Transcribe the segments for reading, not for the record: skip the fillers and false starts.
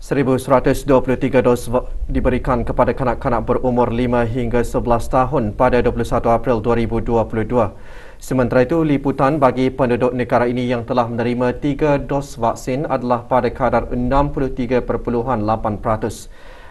1,123 dos diberikan kepada kanak-kanak berumur 5 hingga 11 tahun pada 21 April 2022. Sementara itu, liputan bagi penduduk negara ini yang telah menerima 3 dos vaksin adalah pada kadar 63.8%.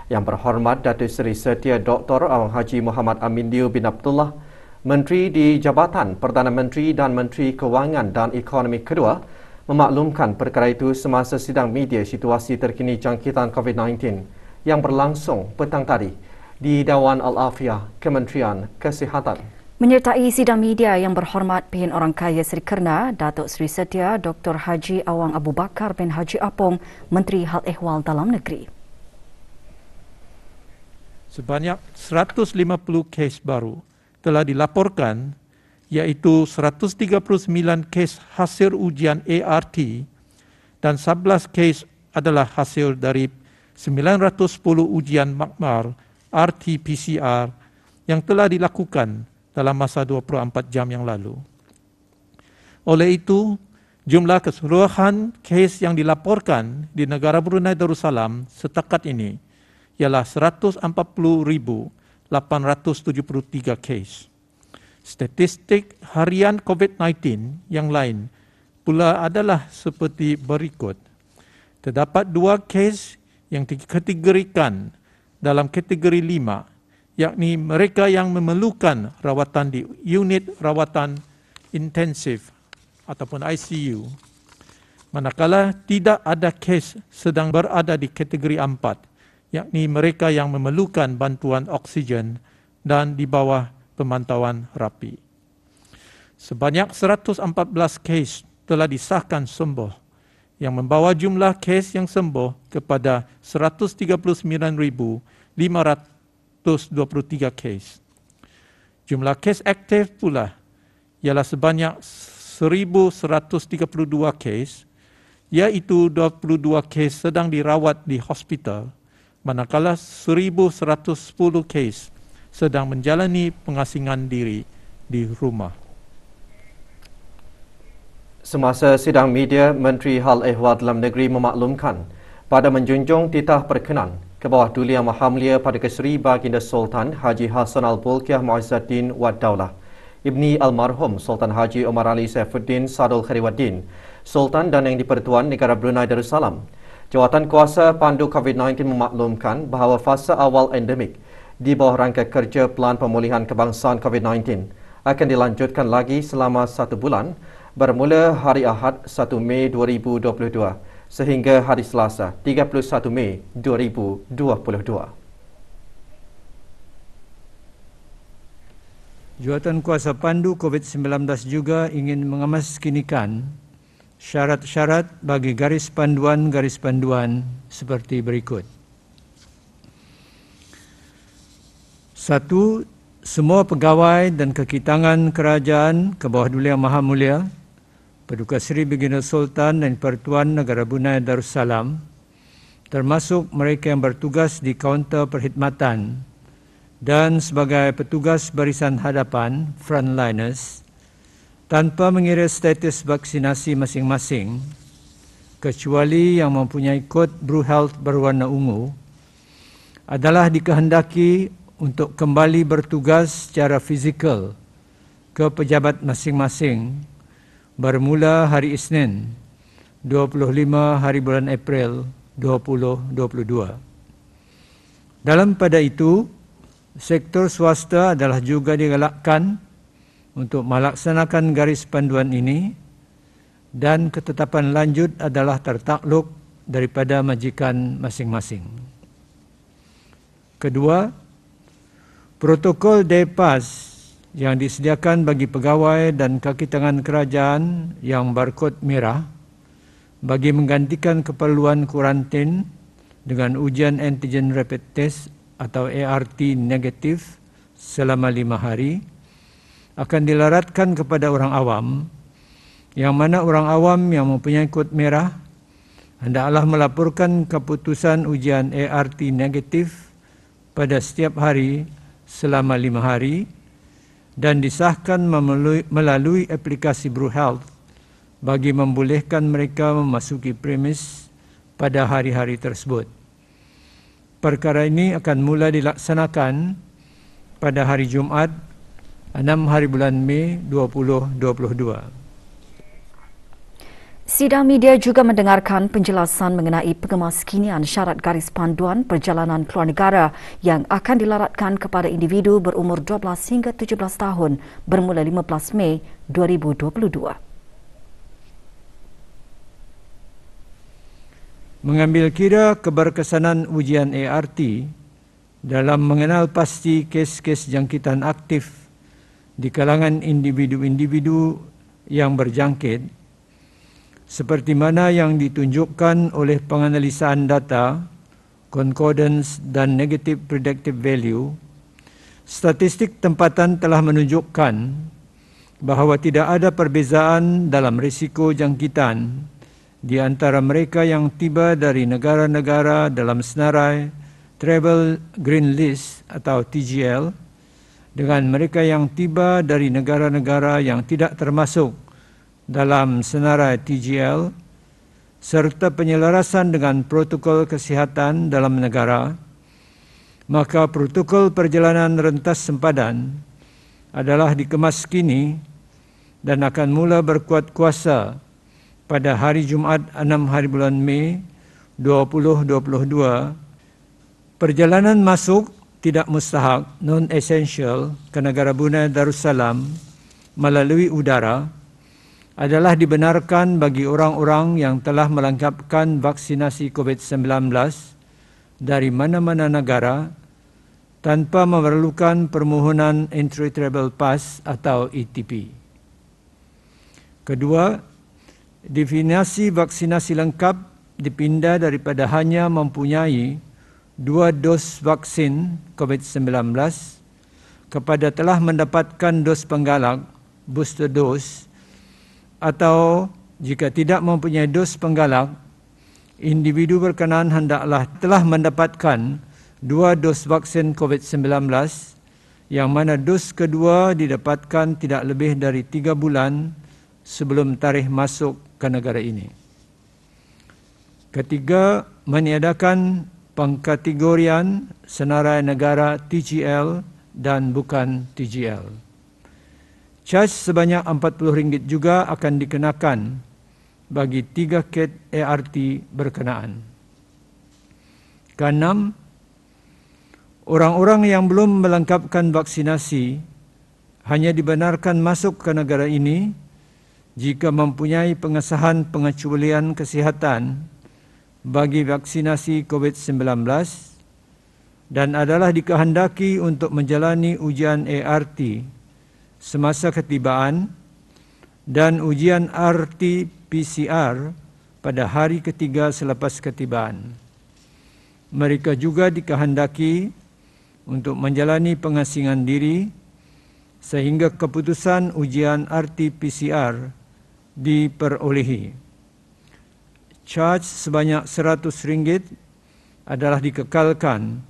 Yang berhormat Datuk Seri Setia Dr. Awang Haji Muhammad Amin Liu bin Abdullah, Menteri di Jabatan Perdana Menteri dan Menteri Kewangan dan Ekonomi kedua, memaklumkan perkara itu semasa sidang media situasi terkini jangkitan COVID-19 yang berlangsung petang tadi di Dewan Al-Afiah Kementerian Kesihatan. Menyertai sidang media yang berhormat Pihak Orang Kaya Seri Kerna, Datuk Seri Setia Dr. Haji Awang Abu Bakar bin Haji Apong, Menteri Hal Ehwal Dalam Negeri. Sebanyak 150 kes baru telah dilaporkan, iaitu 139 kes hasil ujian ART dan 11 kes adalah hasil dari 910 ujian makmal RT-PCR yang telah dilakukan dalam masa 24 jam yang lalu. Oleh itu, jumlah keseluruhan kes yang dilaporkan di negara Brunei Darussalam setakat ini ialah 140,873 kes. Statistik harian COVID-19 yang lain pula adalah seperti berikut. Terdapat 2 kes yang dikategorikan dalam kategori 5, yakni mereka yang memerlukan rawatan di unit rawatan intensif ataupun ICU. Manakala tidak ada kes sedang berada di kategori 4, yakni mereka yang memerlukan bantuan oksigen dan di bawah pemantauan rapi. Sebanyak 114 kes telah disahkan sembuh yang membawa jumlah kes yang sembuh kepada 139,523 kes. Jumlah kes aktif pula ialah sebanyak 1,132 kes, iaitu 22 kes sedang dirawat di hospital, manakala 1,110 kes sedang menjalani pengasingan diri di rumah. Semasa sidang media, Menteri Hal Ehwal Dalam Negeri memaklumkan pada menjunjung titah perkenan ke bawah Duli Yang Maha Mulia Paduka Seri Baginda Sultan Haji Hassan Al-Bolkiah Muizzuddin Wad Daulah, Ibni Almarhum Sultan Haji Omar Ali Saifuddin Sadul Khairuddin, Sultan dan Yang di-Pertuan Negara Brunei Darussalam. Jawatan Kuasa Pandu COVID-19 memaklumkan bahawa fasa awal endemik di bawah rangka kerja Pelan Pemulihan Kebangsaan COVID-19 akan dilanjutkan lagi selama 1 bulan bermula hari Ahad 1 Mei 2022 sehingga hari Selasa 31 Mei 2022. Jawatan Kuasa Pandu COVID-19 juga ingin mengemasskinikan syarat-syarat bagi garis panduan seperti berikut. 1. Semua pegawai dan kekitangan kerajaan ke bawah Duli Yang Maha Mulia Paduka Seri Baginda Sultan dan Pertuan Negara Brunei Darussalam, termasuk mereka yang bertugas di kaunter perkhidmatan dan sebagai petugas barisan hadapan frontliners, tanpa mengira status vaksinasi masing-masing, kecuali yang mempunyai kod BruHealth berwarna ungu, adalah dikehendaki untuk kembali bertugas secara fizikal ke pejabat masing-masing bermula hari Isnin 25 hari bulan April 2022. Dalam pada itu, sektor swasta adalah juga digalakkan untuk melaksanakan garis panduan ini dan ketetapan lanjut adalah tertakluk daripada majikan masing-masing. Kedua, protokol DPAS yang disediakan bagi pegawai dan kaki tangan kerajaan yang barkod merah bagi menggantikan keperluan kuarantin dengan ujian antigen rapid test atau ART negatif selama 5 hari akan dilaratkan kepada orang awam, yang mana orang awam yang mempunyai kod merah hendaklah melaporkan keputusan ujian ART negatif pada setiap hari selama 5 hari dan disahkan melalui aplikasi BruHealth bagi membolehkan mereka memasuki premis pada hari-hari tersebut. Perkara ini akan mula dilaksanakan pada hari Jumaat 6 hari bulan Mei 2022. Sidang media juga mendengarkan penjelasan mengenai pengemaskinian syarat garis panduan perjalanan keluar negara yang akan dilaratkan kepada individu berumur 12 hingga 17 tahun bermula 15 Mei 2022. Mengambil kira keberkesanan ujian ART dalam mengenal pasti kes-kes jangkitan aktif di kalangan individu-individu yang berjangkit, seperti mana yang ditunjukkan oleh penganalisaan data, concordance dan negative predictive value, statistik tempatan telah menunjukkan bahawa tidak ada perbezaan dalam risiko jangkitan di antara mereka yang tiba dari negara-negara dalam senarai Travel Green List atau TGL dengan mereka yang tiba dari negara-negara yang tidak termasuk dalam senarai TGL serta penyelarasan dengan protokol kesihatan dalam negara, maka protokol perjalanan rentas sempadan adalah dikemas kini dan akan mula berkuat kuasa pada hari Jumaat 6 hari bulan Mei 2022. Perjalanan masuk tidak mustahak non-essential ke negara Brunei Darussalam melalui udara adalah dibenarkan bagi orang-orang yang telah melengkapkan vaksinasi COVID-19 dari mana-mana negara tanpa memerlukan permohonan Entry Travel Pass atau ETP. Kedua, definisi vaksinasi lengkap dipindah daripada hanya mempunyai 2 dos vaksin COVID-19 kepada telah mendapatkan dos penggalak booster dose, atau jika tidak mempunyai dos penggalak, individu berkenaan hendaklah telah mendapatkan 2 dos vaksin COVID-19 yang mana dos kedua didapatkan tidak lebih dari 3 bulan sebelum tarikh masuk ke negara ini. Ketiga, meniadakan pengkategorian senarai negara TGL dan bukan TGL. Caj sebanyak RM40 juga akan dikenakan bagi 3 kit ART berkenaan. Keenam, orang-orang yang belum melengkapkan vaksinasi hanya dibenarkan masuk ke negara ini jika mempunyai pengesahan pengecualian kesihatan bagi vaksinasi COVID-19 dan adalah dikehendaki untuk menjalani ujian ART semasa ketibaan dan ujian RT-PCR pada hari ketiga selepas ketibaan. Mereka juga dikehendaki untuk menjalani pengasingan diri sehingga keputusan ujian RT-PCR diperolehi. Caj sebanyak RM100 adalah dikekalkan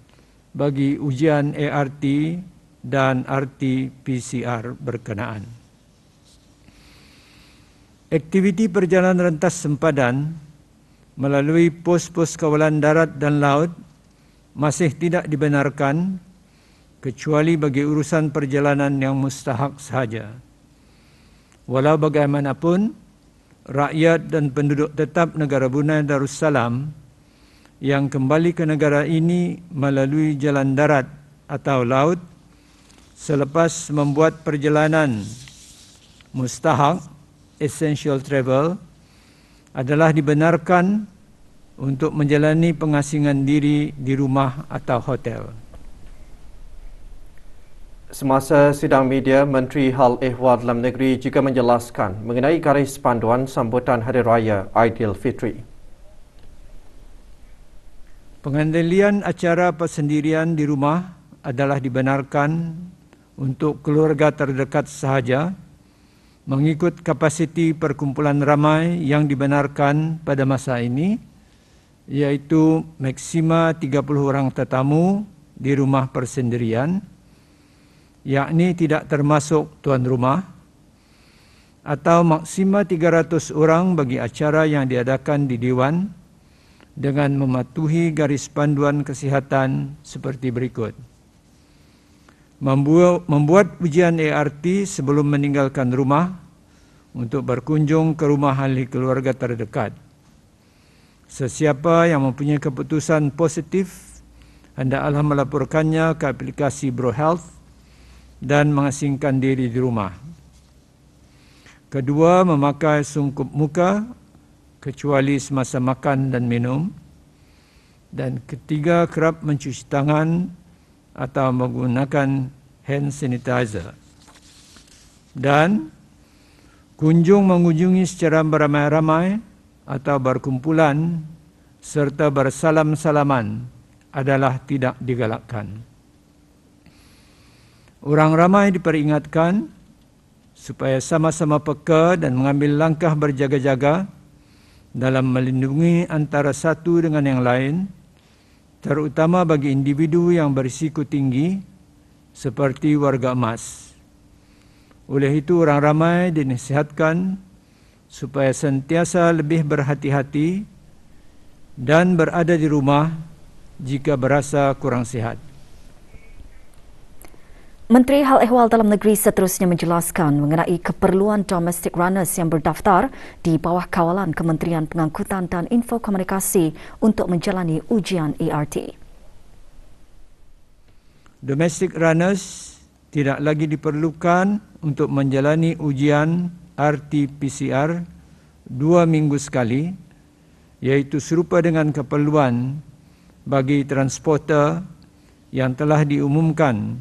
bagi ujian ART dan RT-PCR berkenaan. Aktiviti perjalanan rentas sempadan melalui pos-pos kawalan darat dan laut masih tidak dibenarkan kecuali bagi urusan perjalanan yang mustahak sahaja. Walau bagaimanapun, rakyat dan penduduk tetap negara Brunei Darussalam yang kembali ke negara ini melalui jalan darat atau laut selepas membuat perjalanan mustahak essential travel adalah dibenarkan untuk menjalani pengasingan diri di rumah atau hotel. Semasa sidang media, Menteri Hal Ehwal Dalam Negeri juga menjelaskan mengenai garis panduan sambutan Hari Raya Aidilfitri. Pengendalian acara persendirian di rumah adalah dibenarkan untuk keluarga terdekat sahaja mengikut kapasiti perkumpulan ramai yang dibenarkan pada masa ini, iaitu maksima 30 orang tetamu di rumah persendirian, yakni tidak termasuk tuan rumah, atau maksima 300 orang bagi acara yang diadakan di Dewan dengan mematuhi garis panduan kesihatan seperti berikut. Membuat ujian ART sebelum meninggalkan rumah untuk berkunjung ke rumah ahli keluarga terdekat. Sesiapa yang mempunyai keputusan positif hendaklah melaporkannya ke aplikasi BroHealth dan mengasingkan diri di rumah. Kedua, memakai sungkup muka kecuali semasa makan dan minum. Dan ketiga, kerap mencuci tangan atau menggunakan hand sanitizer. Dan kunjung mengunjungi secara beramai-ramai atau berkumpulan serta bersalam-salaman adalah tidak digalakkan. Orang ramai diperingatkan supaya sama-sama peka dan mengambil langkah berjaga-jaga dalam melindungi antara satu dengan yang lain, terutama bagi individu yang berisiko tinggi seperti warga emas. Oleh itu, orang ramai dinasihatkan supaya sentiasa lebih berhati-hati dan berada di rumah jika berasa kurang sihat. Menteri Hal Ehwal Dalam Negeri seterusnya menjelaskan mengenai keperluan domestic runners yang berdaftar di bawah kawalan Kementerian Pengangkutan dan Infokomunikasi untuk menjalani ujian ART. Domestic runners tidak lagi diperlukan untuk menjalani ujian RT-PCR 2 minggu sekali, iaitu serupa dengan keperluan bagi transporter yang telah diumumkan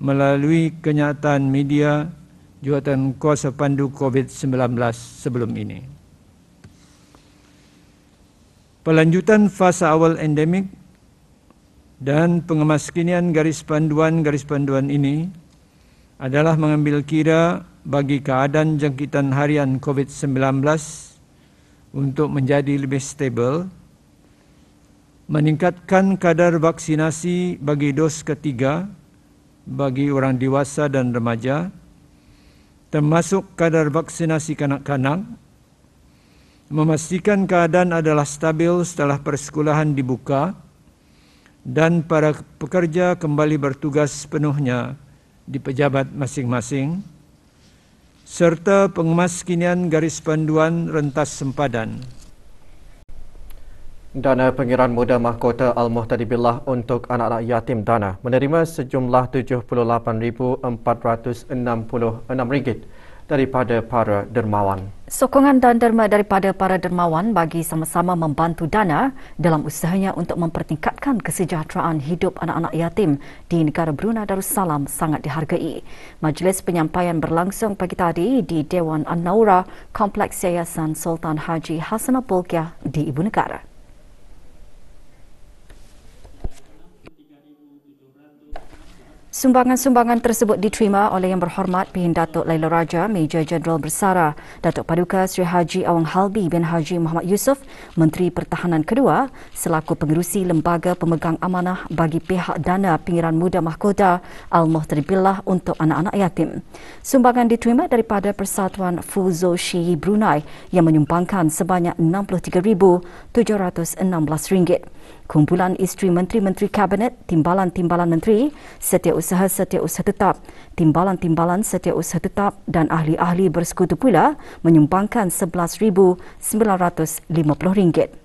melalui kenyataan media jawatan kuasa pandu COVID-19 sebelum ini. Pelanjutan fasa awal endemik dan pengemaskinian garis panduan ini adalah mengambil kira bagi keadaan jangkitan harian COVID-19 untuk menjadi lebih stabil, meningkatkan kadar vaksinasi bagi dos ketiga bagi orang dewasa dan remaja, termasuk kadar vaksinasi kanak-kanak, memastikan keadaan adalah stabil setelah persekolahan dibuka dan para pekerja kembali bertugas sepenuhnya di pejabat masing-masing, serta pengemaskinian garis panduan rentas sempadan. Dana Pengiran Muda Mahkota Al-Muhtadi Billah untuk anak-anak yatim dana menerima sejumlah RM78,466 daripada para dermawan. Sokongan dan derma daripada para dermawan bagi sama-sama membantu dana dalam usahanya untuk mempertingkatkan kesejahteraan hidup anak-anak yatim di negara Brunei Darussalam sangat dihargai. Majlis penyampaian berlangsung pagi tadi di Dewan An-Naura, Kompleks Yayasan Sultan Haji Hassanal Bolkiah di Ibu Negara. Sumbangan-sumbangan tersebut diterima oleh Yang Berhormat Pihin Datuk Laila Raja, Major Jeneral Bersara, Datuk Paduka Sri Haji Awang Halbi bin Haji Muhammad Yusof, Menteri Pertahanan kedua, selaku pengerusi Lembaga Pemegang Amanah bagi pihak Dana Pengiran Muda Mahkota Al-Muhtadi Billah untuk anak-anak yatim. Sumbangan diterima daripada Persatuan Fuzo Syi'i Brunei yang menyumbangkan sebanyak RM63,716. Kumpulan isteri menteri-menteri kabinet, timbalan-timbalan menteri, setiausaha tetap, timbalan-timbalan setiausaha tetap dan ahli-ahli bersekutu pula menyumbangkan RM11,950.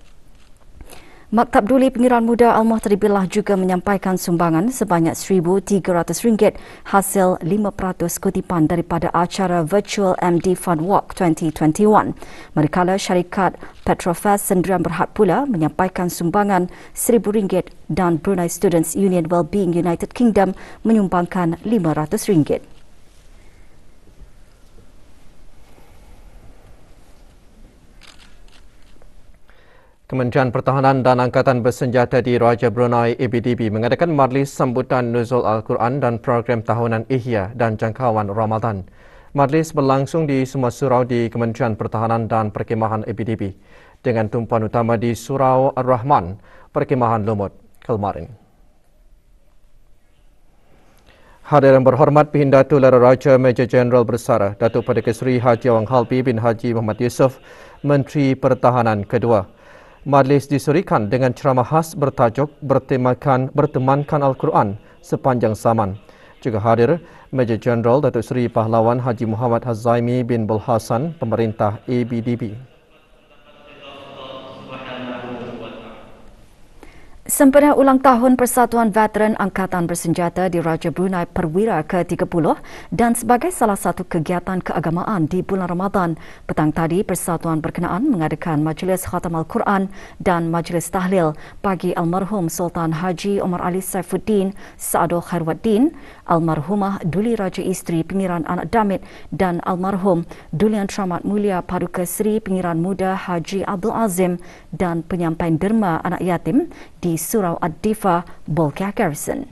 Maktab Duli Pengiran Muda Al-Muhtadi Billah juga menyampaikan sumbangan sebanyak RM1,300 hasil 5% kutipan daripada acara Virtual MD Fund Walk 2021. Manakala syarikat Petrofast Sendirian Berhad pula menyampaikan sumbangan RM1,000 dan Brunei Students Union Wellbeing United Kingdom menyumbangkan RM500. Kementerian Pertahanan dan Angkatan Bersenjata di Raja Brunei ABDB mengadakan majlis sambutan Nuzul Al-Quran dan program tahunan Ihya dan jangkauan Ramadan. Majlis berlangsung di semua surau di Kementerian Pertahanan dan Perkhemahan ABDB dengan tumpuan utama di Surau Ar-Rahman, Perkhemahan Lumut, Kelmarin. Hadirin berhormat Pihin Datuk Laila Raja Major Jeneral Bersara, Datuk Paduka Sri Haji Awang Halbi bin Haji Muhammad Yusof, Menteri Pertahanan kedua, Majlis disurikan dengan ceramah khas bertajuk Bertemankan Al-Quran sepanjang zaman. Juga hadir Major Jeneral Datuk Seri Pahlawan Haji Muhammad Hazaimi bin Bulhasan, Pemerintah ABDB. Sempena ulang tahun Persatuan Veteran Angkatan Bersenjata di Raja Brunei Perwira ke-30 dan sebagai salah satu kegiatan keagamaan di bulan Ramadan, petang tadi Persatuan berkenaan mengadakan Majlis Khatam Al-Quran dan Majlis Tahlil bagi almarhum Sultan Haji Omar Ali Saifuddin Sa'adul Khairwaddin, almarhumah Duli Raja Isteri Pengiran Anak Damit dan almarhum Dulian Teramat Mulia Paduka Seri Pengiran Muda Haji Abdul Azim dan penyampaian derma anak yatim di Surau Ad-Difa, Bolkiah Garrison.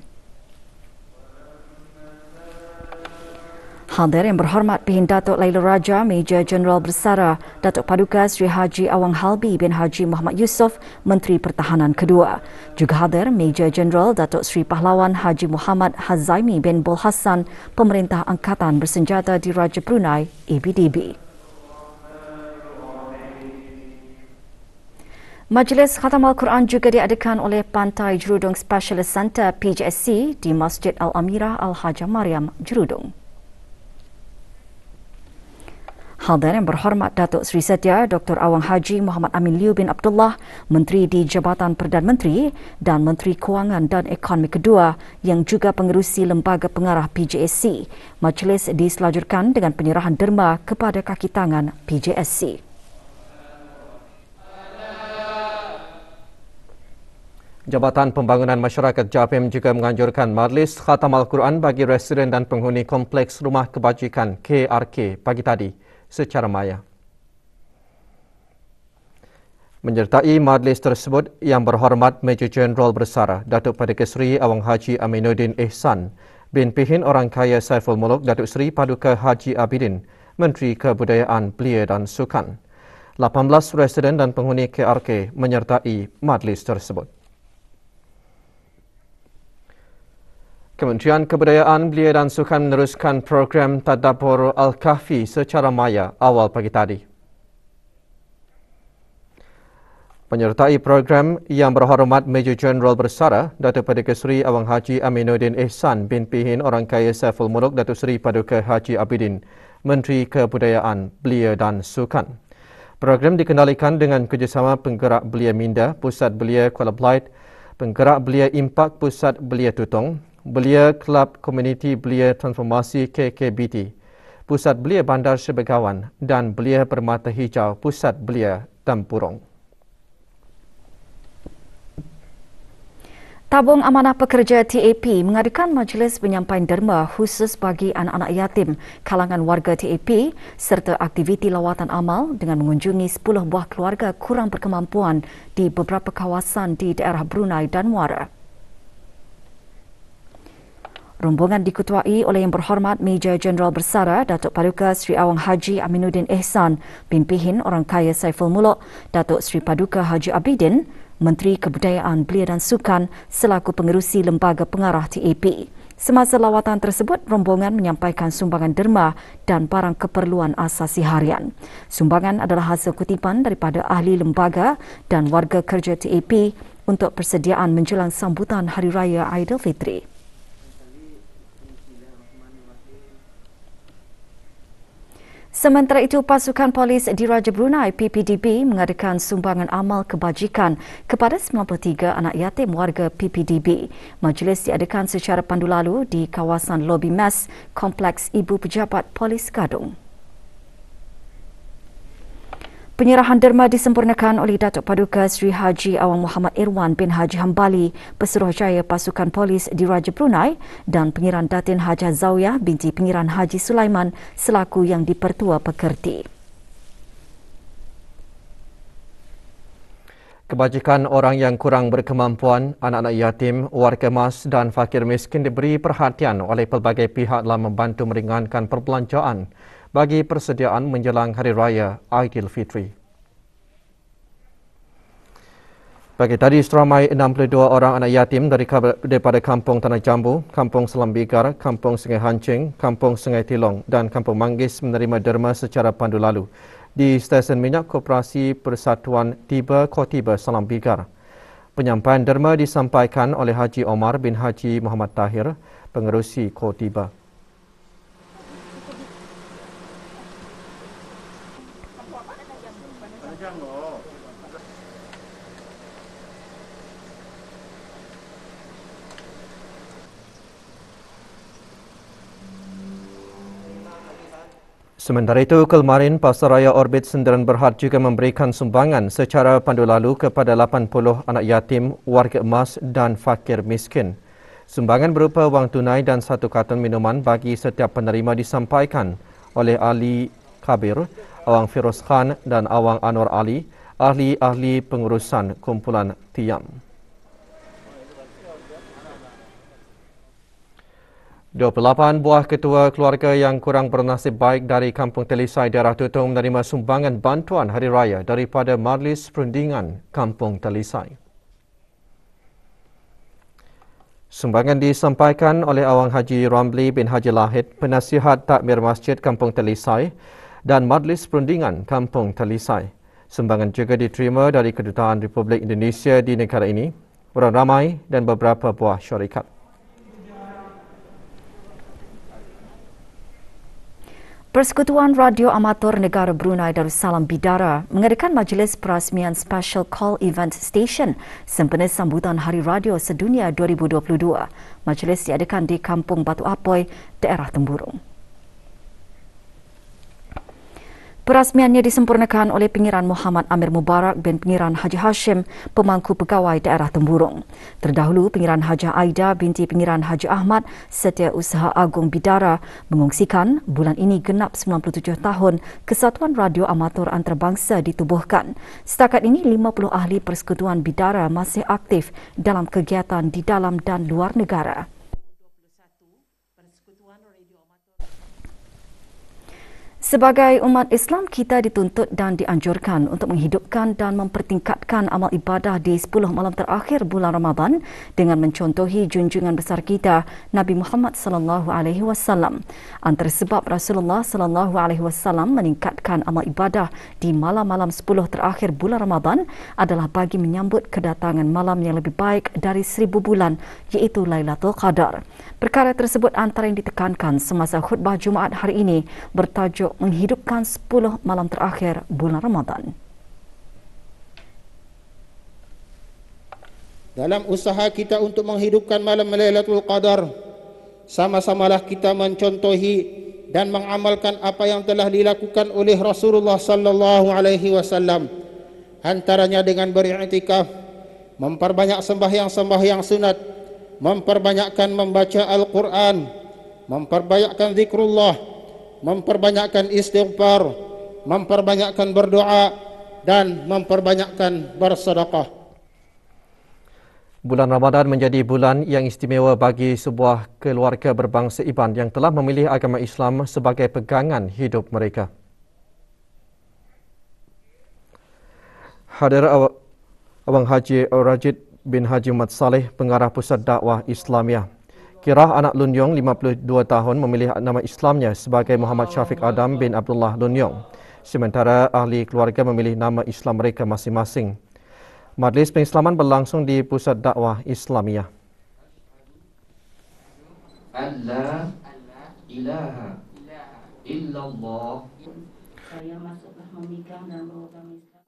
Hadir yang berhormat Pihin Datuk Laila Raja, Major Jeneral Bersara Datuk Paduka Sri Haji Awang Halbi bin Haji Muhammad Yusof, Menteri Pertahanan kedua. Juga hadir Major Jeneral Datuk Sri Pahlawan Haji Muhammad Hazaimi bin Bulhasan, Pemerintah Angkatan Bersenjata di Raja Brunei, ABDB. Majlis Khatam Al-Quran juga diadakan oleh Pantai Jerudong Specialist Centre PJSC di Masjid Al-Amirah Al-Hajah Mariam, Jerudong. Hadir yang berhormat Datuk Seri Setia Dr. Awang Haji Muhammad Amin Liu bin Abdullah, Menteri di Jabatan Perdana Menteri dan Menteri Kewangan dan Ekonomi kedua yang juga pengerusi Lembaga Pengarah PJSC. Majlis diselajurkan dengan penyerahan derma kepada kaki tangan PJSC. Jabatan Pembangunan Masyarakat JAPIM juga menganjurkan Majlis Khatam Al-Quran bagi residen dan penghuni Kompleks Rumah Kebajikan KRK pagi tadi secara maya. Menyertai majlis tersebut yang berhormat Major Jeneral Bersara Datuk Paduka Seri Awang Haji Aminuddin Ihsan bin Pihin Orang Kaya Saiful Muluk Datuk Seri Paduka Haji Abidin, Menteri Kebudayaan, Belia dan Sukan. 18 residen dan penghuni KRK menyertai majlis tersebut. Kementerian Kebudayaan, Belia dan Sukan meneruskan program Tadabbur Al-Kahfi secara maya awal pagi tadi. Penyertai program yang berhormat Major Jeneral Bersara Datuk Paduka Seri Awang Haji Aminuddin Ihsan bin Pihin Orang Kaya Saiful Muluk Datuk Seri Paduka Haji Abidin, Menteri Kebudayaan, Belia dan Sukan. Program dikendalikan dengan kerjasama Penggerak Belia Minda, Pusat Belia Kuala Belait, Penggerak Belia Impak, Pusat Belia Tutong, Belia Kelab Komuniti Belia Transformasi KKBT, Pusat Belia Bandar Sebegawan dan Belia Permata Hijau, Pusat Belia Tempurung. Tabung Amanah Pekerja TAP mengadakan majlis penyampaian derma khusus bagi anak-anak yatim kalangan warga TAP serta aktiviti lawatan amal dengan mengunjungi 10 buah keluarga kurang berkemampuan di beberapa kawasan di daerah Brunei dan Muara. Rombongan diketuai oleh Yang Berhormat Major Jeneral Bersara Datuk Paduka Sri Awang Haji Aminuddin Ihsan bin Pihin Orang Kaya Saiful Muluk, Datuk Sri Paduka Haji Abidin, Menteri Kebudayaan, Belia dan Sukan selaku pengerusi Lembaga Pengarah TAP. Semasa lawatan tersebut, rombongan menyampaikan sumbangan derma dan barang keperluan asasi harian. Sumbangan adalah hasil kutipan daripada ahli lembaga dan warga kerja TAP untuk persediaan menjelang sambutan Hari Raya Aidilfitri. Sementara itu, pasukan polis di Raja Brunei PPDB mengadakan sumbangan amal kebajikan kepada 93 anak yatim warga PPDB. Majlis diadakan secara pandu lalu di kawasan lobi mes Kompleks Ibu Pejabat Polis Gadong. Penyerahan derma disempurnakan oleh Datuk Paduka Sri Haji Awang Muhammad Irwan bin Haji Hambali, Pesuruhjaya Pasukan Polis di Raja Brunei dan Pengiran Datin Hajah Zawiyah binti Pengiran Haji Sulaiman selaku Yang di-Pertua Pekerti. Kebajikan orang yang kurang berkemampuan, anak-anak yatim, warga mas dan fakir miskin diberi perhatian oleh pelbagai pihak dalam membantu meringankan perbelanjaan bagi persediaan menjelang Hari Raya Aidilfitri. Pagi tadi, seramai 62 orang anak yatim daripada Kampung Tanah Jambu, Kampung Selam Bigar, Kampung Sungai Hancing, Kampung Sungai Tilong dan Kampung Manggis menerima derma secara pandu lalu di stesen minyak Koperasi Persatuan Tiba Kotiba Salam Bigar. Penyampaian derma disampaikan oleh Haji Omar bin Haji Muhammad Tahir, pengerusi Kotiba. Sementara itu, kemarin Pasaraya Orbit Senderan Berhad juga memberikan sumbangan secara pandu lalu kepada 80 anak yatim, warga emas dan fakir miskin. Sumbangan berupa wang tunai dan 1 karton minuman bagi setiap penerima disampaikan oleh Ali Kabir, Awang Firoz Khan dan Awang Anwar Ali, ahli-ahli pengurusan kumpulan Tiam. 28 buah ketua keluarga yang kurang bernasib baik dari Kampung Telisai, daerah Tutong menerima sumbangan bantuan Hari Raya daripada Majlis Perundingan Kampung Telisai. Sumbangan disampaikan oleh Awang Haji Ramli bin Haji Lahid, Penasihat Takmir Masjid Kampung Telisai dan Majlis Perundingan Kampung Telisai. Sumbangan juga diterima dari Kedutaan Republik Indonesia di negara ini, orang ramai dan beberapa buah syarikat. Persekutuan Radio Amatur Negara Brunei Darussalam Bidara mengadakan majlis perasmian Special Call Event Station sempena sambutan Hari Radio Sedunia 2022. Majlis diadakan di Kampung Batu Apoi, daerah Temburong. Perasmiannya disempurnakan oleh Pengiran Muhammad Amir Mubarak bin Pengiran Haji Hashim, pemangku pegawai daerah Temburong. Terdahulu, Pengiran Haji Aida binti Pengiran Haji Ahmad, Setiausaha Agung Bidara, mengungsikan bulan ini genap 97 tahun Kesatuan Radio Amatur Antarabangsa ditubuhkan. Setakat ini, 50 ahli Persekutuan Bidara masih aktif dalam kegiatan di dalam dan luar negara. Sebagai umat Islam, kita dituntut dan dianjurkan untuk menghidupkan dan mempertingkatkan amal ibadah di 10 malam terakhir bulan Ramadan dengan mencontohi junjungan besar kita, Nabi Muhammad sallallahu alaihi wasallam. Antara sebab Rasulullah sallallahu alaihi wasallam meningkatkan amal ibadah di malam-malam 10 terakhir bulan Ramadan adalah bagi menyambut kedatangan malam yang lebih baik dari 1000 bulan, iaitu Lailatul Qadar. Perkara tersebut antara yang ditekankan semasa khutbah Jumaat hari ini bertajuk menghidupkan 10 malam terakhir bulan Ramadan. Dalam usaha kita untuk menghidupkan malam Lailatul Qadar, sama-samalah kita mencontohi dan mengamalkan apa yang telah dilakukan oleh Rasulullah sallallahu alaihi wasallam, antaranya dengan beriktikaf, memperbanyak sembahyang-sembahyang sunat, memperbanyakkan membaca Al-Quran, memperbanyakkan zikrullah, memperbanyakkan istighfar, memperbanyakkan berdoa dan memperbanyakkan bersedekah. Bulan Ramadan menjadi bulan yang istimewa bagi sebuah keluarga berbangsa Iban yang telah memilih agama Islam sebagai pegangan hidup mereka. Hadir Abang Haji Rajid bin Haji Muhammad Saleh, Pengarah Pusat Dakwah Islamiah. Kirah anak Lun Yong, 52 tahun, memilih nama Islamnya sebagai Muhammad Syafiq Adam bin Abdullah Lun Yong. Sementara ahli keluarga memilih nama Islam mereka masing-masing. Majlis pengislaman berlangsung di Pusat Dakwah Islamiah. Allah ilaha illallah. Saya masuklah memegang dan beragama Islam.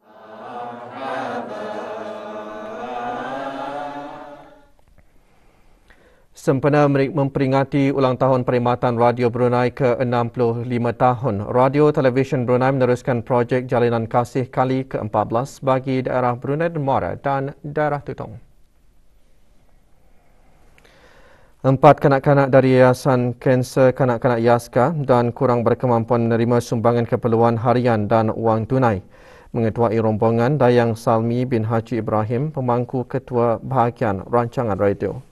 Sempena memperingati ulang tahun perkhidmatan Radio Brunei ke-65 tahun, Radio Televisyen Brunei meneruskan projek Jalinan Kasih kali ke-14 bagi daerah Brunei Darmara dan daerah Tutong. 4 kanak-kanak dari Yayasan Kanser Kanak-Kanak Yaska dan kurang berkemampuan menerima sumbangan keperluan harian dan wang tunai. Mengetuai rombongan Dayang Salmi bin Haji Ibrahim, pemangku Ketua Bahagian Rancangan Radio.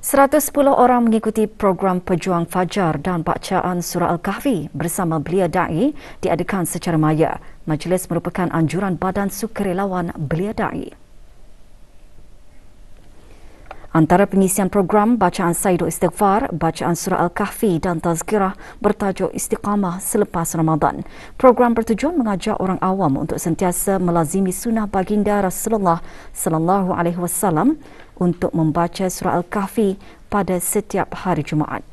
110 orang mengikuti program Pejuang Fajar dan bacaan Surah Al-Kahfi bersama belia da'i diadakan secara maya. Majlis merupakan anjuran Badan Sukarelawan Belia Da'i. Antara pengisian program bacaan Sayyidul Istighfar, bacaan surah Al-Kahfi dan tazkirah bertajuk Istiqamah selepas Ramadan. Program bertujuan mengajak orang awam untuk sentiasa melazimi sunnah baginda Rasulullah sallallahu alaihi wasallam untuk membaca surah Al-Kahfi pada setiap hari Jumaat.